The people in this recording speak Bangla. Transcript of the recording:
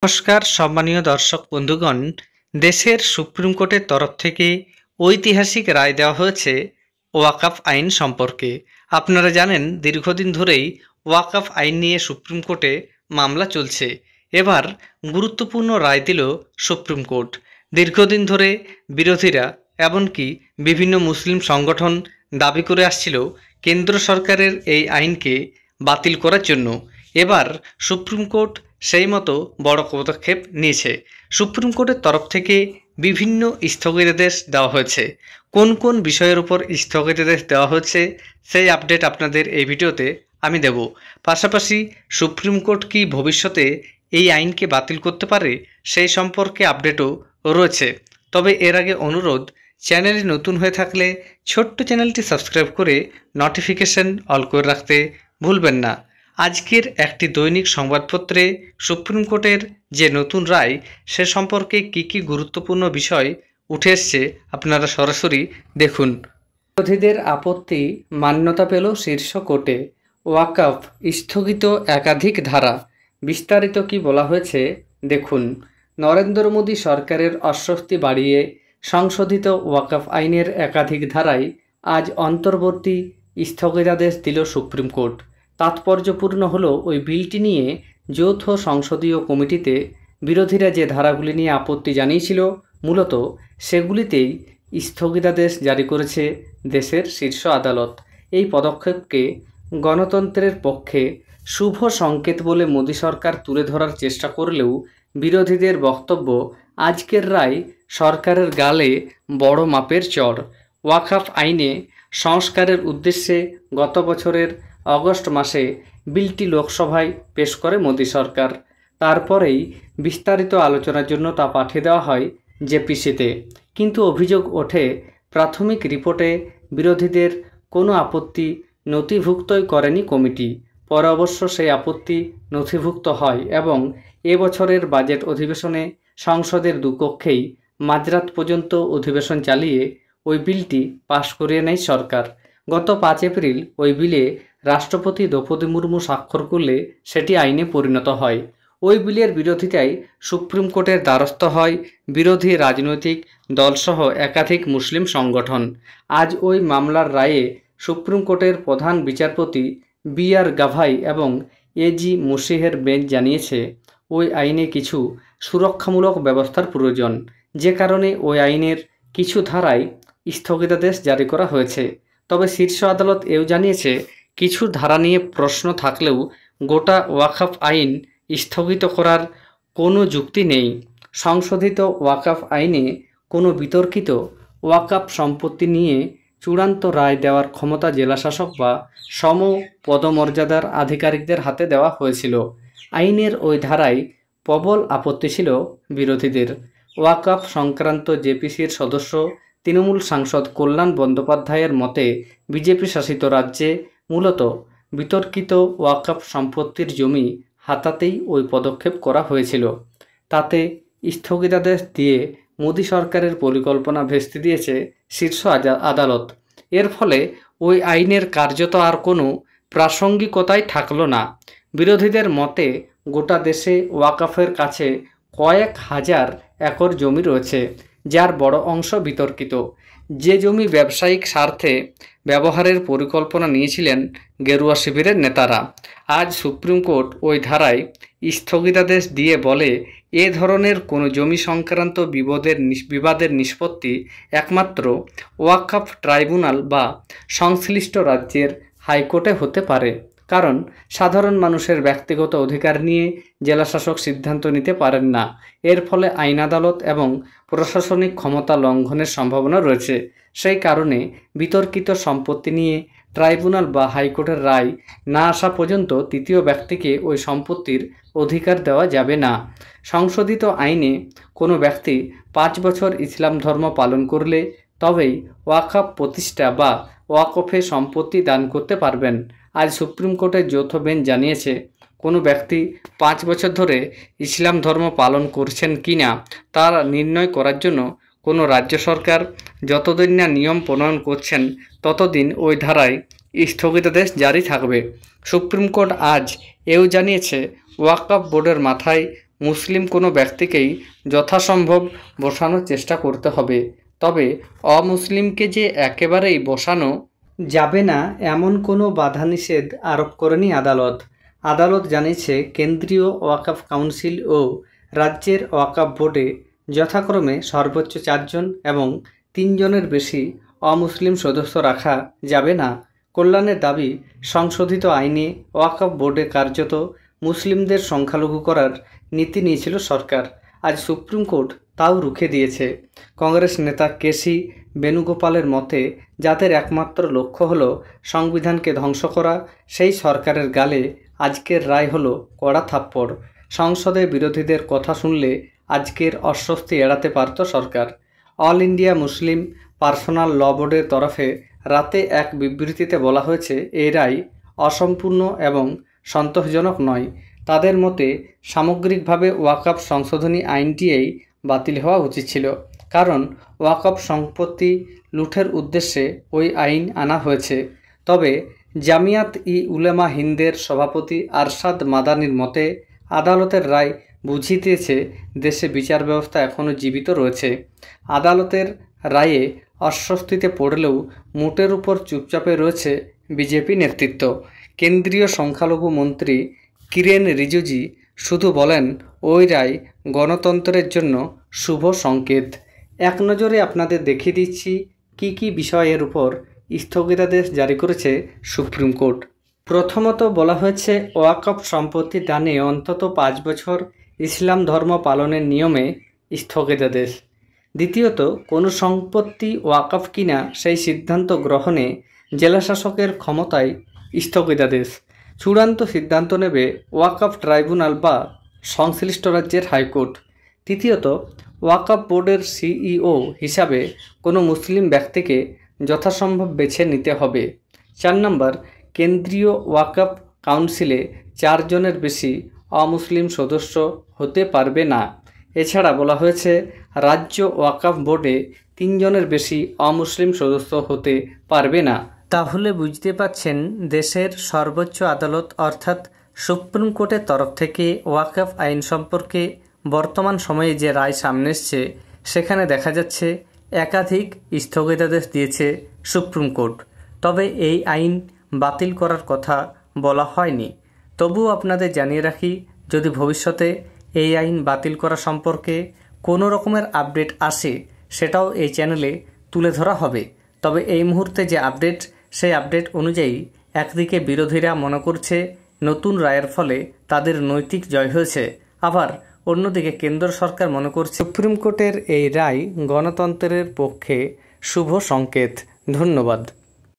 নমস্কার সম্মানীয় দর্শক বন্ধুগণ, দেশের সুপ্রিম কোর্টের তরফ থেকে ঐতিহাসিক রায় দেওয়া হয়েছে ওয়াকফ আইন সম্পর্কে। আপনারা জানেন দীর্ঘদিন ধরেই ওয়াকফ আইন নিয়ে সুপ্রিম কোর্টে মামলা চলছে। এবার গুরুত্বপূর্ণ রায় দিল সুপ্রিম কোর্ট। দীর্ঘদিন ধরে বিরোধীরা এমনকি বিভিন্ন মুসলিম সংগঠন দাবি করে আসছিল কেন্দ্র সরকারের এই আইনকে বাতিল করার জন্য। এবার সুপ্রিম কোর্ট সেই মতো বড় পদক্ষেপ নিয়েছে। সুপ্রিম কোর্টের তরফ থেকে বিভিন্ন স্থগিতাদেশ দেওয়া হয়েছে। কোন কোন বিষয়ের উপর স্থগিতাদেশ দেওয়া হয়েছে সেই আপডেট আপনাদের এই ভিডিওতে আমি দেব। পাশাপাশি সুপ্রিম কোর্ট কি ভবিষ্যতে এই আইনকে বাতিল করতে পারে সেই সম্পর্কে আপডেটও রয়েছে। তবে এর আগে অনুরোধ, চ্যানেলে নতুন হয়ে থাকলে ছোট্ট চ্যানেলটি সাবস্ক্রাইব করে নোটিফিকেশন অল করে রাখতে ভুলবেন না। আজকের একটি দৈনিক সংবাদপত্রে সুপ্রিম কোর্টের যে নতুন রায় সে সম্পর্কে কি গুরুত্বপূর্ণ বিষয় উঠে এসছে আপনারা সরাসরি দেখুন। বিরোধীদের আপত্তি মান্যতা পেল শীর্ষ কোর্টে। ওয়াকফ স্থগিত একাধিক ধারা, বিস্তারিত কি বলা হয়েছে দেখুন। নরেন্দ্র মোদী সরকারের অস্বস্তি বাড়িয়ে সংশোধিত ওয়াকফ আইনের একাধিক ধারায় আজ অন্তর্বর্তী স্থগিতাদেশ দিল সুপ্রিম কোর্ট। তাৎপর্যপূর্ণ হলো ওই বিলটি নিয়ে যৌথ সংসদীয় কমিটিতে বিরোধীরা যে ধারাগুলি নিয়ে আপত্তি জানিয়েছিল মূলত সেগুলিতেই স্থগিতাদেশ জারি করেছে দেশের শীর্ষ আদালত। এই পদক্ষেপকে গণতন্ত্রের পক্ষে শুভ সংকেত বলে মোদী সরকার তুলে ধরার চেষ্টা করলেও বিরোধীদের বক্তব্য আজকের রায় সরকারের গালে বড় মাপের চড়। ওয়াকফ আইনে সংস্কারের উদ্দেশ্যে গত বছরের অগস্ট মাসে বিলটি লোকসভায় পেশ করে মোদী সরকার। তারপরেই বিস্তারিত আলোচনার জন্য তা পাঠিয়ে দেওয়া হয় জেপিসিতে। কিন্তু অভিযোগ ওঠে প্রাথমিক রিপোর্টে বিরোধীদের কোনো আপত্তি নথিভুক্তই করেনি কমিটি। পরে অবশ্য সেই আপত্তি নথিভুক্ত হয় এবং এবছরের বাজেট অধিবেশনে সংসদের দুকক্ষেই মাঝরাত পর্যন্ত অধিবেশন চালিয়ে ওই বিলটি পাশ করিয়ে নেয় সরকার। গত 5 এপ্রিল ওই বিলে রাষ্ট্রপতি দ্রৌপদী মুর্মু স্বাক্ষর করলে সেটি আইনে পরিণত হয়। ওই বিলের বিরোধিতায় সুপ্রিম কোর্টের দ্বারস্থ হয় বিরোধী রাজনৈতিক দলসহ একাধিক মুসলিম সংগঠন। আজ ওই মামলার রায়ে সুপ্রিম কোর্টের প্রধান বিচারপতি বি.আর. গাভাই এবং এ.জি. মুশিহের বেঞ্চ জানিয়েছে ওই আইনে কিছু সুরক্ষামূলক ব্যবস্থার প্রয়োজন, যে কারণে ওই আইনের কিছু ধারায় স্থগিতাদেশ জারি করা হয়েছে। তবে শীর্ষ আদালত এও জানিয়েছে কিছু ধারা নিয়ে প্রশ্ন থাকলেও গোটা ওয়াকফ আইন স্থগিত করার কোনো যুক্তি নেই। সংশোধিত ওয়াকফ আইনে কোনো বিতর্কিত ওয়াকফ সম্পত্তি নিয়ে চূড়ান্ত রায় দেওয়ার ক্ষমতা জেলাশাসক বা সম পদমর্যাদার আধিকারিকদের হাতে দেওয়া হয়েছিল। আইনের ওই ধারায় প্রবল আপত্তি ছিল বিরোধীদের। ওয়াকফ সংক্রান্ত জেপিসির সদস্য তৃণমূল সাংসদ কল্যাণ বন্দ্যোপাধ্যায়ের মতে বিজেপি শাসিত রাজ্যে মূলত বিতর্কিত ওয়াকফ সম্পত্তির জমি হাতাতেই ওই পদক্ষেপ করা হয়েছিল। তাতে স্থগিতাদেশ দিয়ে মোদী সরকারের পরিকল্পনা ভেস্তে দিয়েছে শীর্ষ আদালত। এর ফলে ওই আইনের কার্যত আর কোনো প্রাসঙ্গিকতাই থাকল না। বিরোধীদের মতে গোটা দেশে ওয়াকফের কাছে কয়েক হাজার একর জমি রয়েছে, যার বড় অংশ বিতর্কিত। যে জমি ব্যবসায়িক স্বার্থে ব্যবহারের পরিকল্পনা নিয়েছিলেন গেরুয়া শিবিরের নেতারা। আজ সুপ্রিম কোর্ট ওই ধারায় স্থগিতাদেশ দিয়ে বলে এ ধরনের কোনো জমি সংক্রান্ত বিবাদের নিষ্পত্তি একমাত্র ওয়াকফ ট্রাইব্যুনাল বা সংশ্লিষ্ট রাজ্যের হাইকোর্টে হতে পারে, কারণ সাধারণ মানুষের ব্যক্তিগত অধিকার নিয়ে জেলাশাসক সিদ্ধান্ত নিতে পারেন না। এর ফলে আইন আদালত এবং প্রশাসনিক ক্ষমতা লঙ্ঘনের সম্ভাবনা রয়েছে। সেই কারণে বিতর্কিত সম্পত্তি নিয়ে ট্রাইব্যুনাল বা হাইকোর্টের রায় না আসা পর্যন্ত তৃতীয় ব্যক্তিকে ওই সম্পত্তির অধিকার দেওয়া যাবে না। সংশোধিত আইনে কোনো ব্যক্তি 5 বছর ইসলাম ধর্ম পালন করলে তবেই ওয়াকফ প্রতিষ্ঠা বা ওয়াকফে সম্পত্তি দান করতে পারবেন। আজ সুপ্রিম কোর্টের যৌথ বেঞ্চ জানিয়েছে কোনো ব্যক্তি 5 বছর ধরে ইসলাম ধর্ম পালন করছেন কি না তা নির্ণয় করার জন্য কোনো রাজ্য সরকার যতদিন না নিয়ম প্রণয়ন করছেন ততদিন ওই ধারায় স্থগিতাদেশ জারি থাকবে। সুপ্রিম কোর্ট আজ এও জানিয়েছে ওয়াকফ বোর্ডের মাথায় মুসলিম কোনো ব্যক্তিকেই যথাসম্ভব বসানোর চেষ্টা করতে হবে, তবে অমুসলিমকে যে একেবারেই বসানো যাবে না এমন কোনো বাধানিষেধ আরোপ করেনি আদালত। আদালত জানিয়েছে কেন্দ্রীয় ওয়াকফ কাউন্সিল ও রাজ্যের ওয়াকফ বোর্ডে যথাক্রমে সর্বোচ্চ 4 জন এবং 3 জনের বেশি অমুসলিম সদস্য রাখা যাবে না। কল্যাণের দাবি সংশোধিত আইনে ওয়াকফ বোর্ডে কার্যত মুসলিমদের সংখ্যালঘু করার নীতি নিয়েছিল সরকার। আজ সুপ্রিম কোর্ট তাও রুখে দিয়েছে। কংগ্রেস নেতা কেসি বেণুগোপালের মতে যাদের একমাত্র লক্ষ্য হলো সংবিধানকে ধ্বংস করা, সেই সরকারের গালে আজকের রায় হলো কড়া থাপ্পড়। সংসদে বিরোধীদের কথা শুনলে আজকের অস্বস্তি এড়াতে পারত সরকার। অল ইন্ডিয়া মুসলিম পার্সোনাল ল বোর্ডের তরফে রাতে এক বিবৃতিতে বলা হয়েছে এই রায় অসম্পূর্ণ এবং সন্তোষজনক নয়। তাদের মতে সামগ্রিকভাবে ওয়াকফ সংশোধনী আইনটিই বাতিল হওয়া উচিত ছিল, কারণ ওয়াকফ সম্পত্তি লুঠের উদ্দেশ্যে ওই আইন আনা হয়েছে। তবে জামিয়াত ই উলেমা হিন্দের সভাপতি আরশাদ মাদানির মতে আদালতের রায় বুঝিয়ে দিয়েছে দেশে বিচার ব্যবস্থা এখনও জীবিত রয়েছে। আদালতের রায়ে অস্বস্তিতে পড়লেও মুটের উপর চুপচাপে রয়েছে বিজেপি নেতৃত্ব। কেন্দ্রীয় সংখ্যালঘু মন্ত্রী কিরেন রিজিজু শুধু বলেন ওই রায় গণতন্ত্রের জন্য শুভ সংকেত। এক নজরে আপনাদের দেখিয়ে দিচ্ছি কি কি বিষয়ের উপর স্থগিতাদেশ জারি করেছে সুপ্রিম কোর্ট। প্রথমত বলা হয়েছে ওয়াকফ সম্পত্তি দানে অন্তত 5 বছর ইসলাম ধর্ম পালনের নিয়মে স্থগিতাদেশ। দ্বিতীয়ত কোনো সম্পত্তি ওয়াকফ কিনা সেই সিদ্ধান্ত গ্রহণে জেলাশাসকের ক্ষমতায় স্থগিতাদেশ। চূড়ান্ত সিদ্ধান্ত নেবে ওয়াকফ ট্রাইব্যুনাল বা সংশ্লিষ্ট রাজ্যের হাইকোর্ট। তৃতীয়ত ওয়াকফ বোর্ডের সিইও হিসাবে কোনো মুসলিম ব্যক্তিকে যথাসম্ভব বেছে নিতে হবে। 4 নম্বর, কেন্দ্রীয় ওয়াকফ কাউন্সিলে 4 জনের বেশি অমুসলিম সদস্য হতে পারবে না। এছাড়া বলা হয়েছে রাজ্য ওয়াকফ বোর্ডে 3 জনের বেশি অমুসলিম সদস্য হতে পারবে না। তাহলে বুঝতে পাচ্ছেন দেশের সর্বোচ্চ আদালত অর্থাৎ সুপ্রিম কোর্টের তরফ থেকে ওয়াকফ আইন সম্পর্কে বর্তমান সময়ে যে রায় সামনে এসছে সেখানে দেখা যাচ্ছে একাধিক স্থগিতাদেশ দিয়েছে সুপ্রিম কোর্ট। তবে এই আইন বাতিল করার কথা বলা হয়নি। তবুও আপনাদের জানিয়ে রাখি, যদি ভবিষ্যতে এই আইন বাতিল করা সম্পর্কে কোনো রকমের আপডেট আসে সেটাও এই চ্যানেলে তুলে ধরা হবে। তবে এই মুহূর্তে যে আপডেট, সেই আপডেট অনুযায়ী একদিকে বিরোধীরা মনে করছে নতুন রায়ের ফলে তাদের নৈতিক জয় হয়েছে, আবার অন্যদিকে কেন্দ্র সরকার মনে করছে সুপ্রিম কোর্টের এই রায় গণতন্ত্রের পক্ষে শুভ সংকেত। ধন্যবাদ।